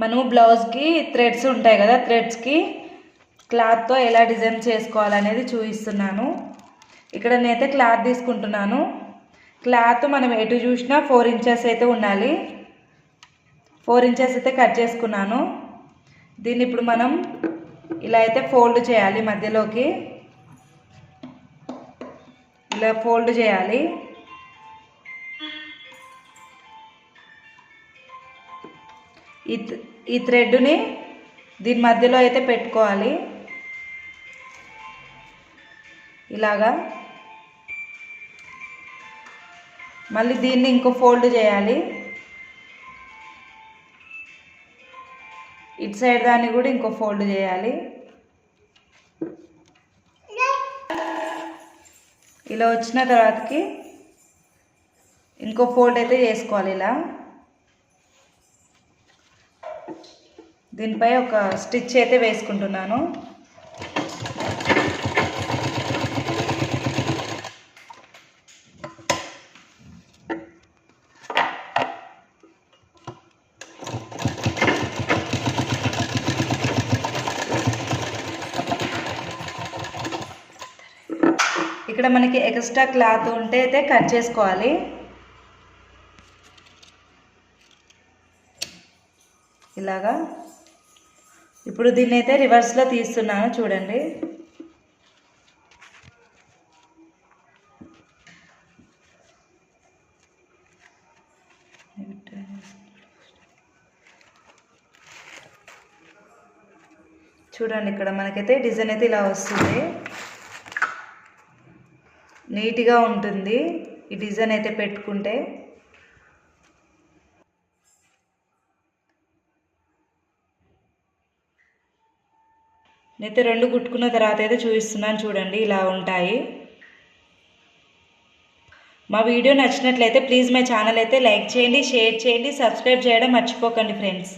మనము బ్లౌజ్కి థ్రెడ్స్ ఉంటాయి కదా, థ్రెడ్స్కి క్లాత్తో ఎలా డిజైన్ చేసుకోవాలనేది చూపిస్తున్నాను. ఇక్కడ నేనైతే క్లాత్ తీసుకుంటున్నాను. క్లాత్ మనం ఎటు చూసినా 4 ఇంచెస్ అయితే ఉండాలి. 4 ఇంచెస్ అయితే కట్ చేసుకున్నాను. దీన్ని ఇప్పుడు మనం ఇలా అయితే ఫోల్డ్ చేయాలి, మధ్యలోకి ఇలా ఫోల్డ్ చేయాలి. ఈ థ్రెడ్ని దీని మధ్యలో అయితే పెట్టుకోవాలి ఇలాగా. మళ్ళీ దీన్ని ఇంకో ఫోల్డ్ చేయాలి. ఇటు సైడ్ దాన్ని కూడా ఇంకో ఫోల్డ్ చేయాలి. ఇలా వచ్చిన తర్వాతకి ఇంకో ఫోల్డ్ అయితే చేసుకోవాలి ఇలా. దీనిపై ఒక స్టిచ్ అయితే వేసుకుంటున్నాను. ఇక్కడ మనకి ఎక్స్ట్రా క్లాత్ ఉంటే అయితే కట్ చేసుకోవాలి. ఇలాగా. ఇప్పుడు దీన్ని అయితే రివర్స్లో తీస్తున్నాను చూడండి. చూడండి ఇక్కడ మనకైతే డిజైన్ అయితే ఇలా వస్తుంది. నీట్గా ఉంటుంది ఈ డిజైన్ అయితే పెట్టుకుంటే. నేనైతే 2 కుట్టుకున్న తర్వాత అయితే చూపిస్తున్నాను చూడండి, ఇలా ఉంటాయి. మా వీడియో నచ్చినట్లయితే ప్లీజ్ మై ఛానల్ అయితే లైక్ చేయండి, షేర్ చేయండి, సబ్స్క్రైబ్ చేయడం మర్చిపోకండి ఫ్రెండ్స్.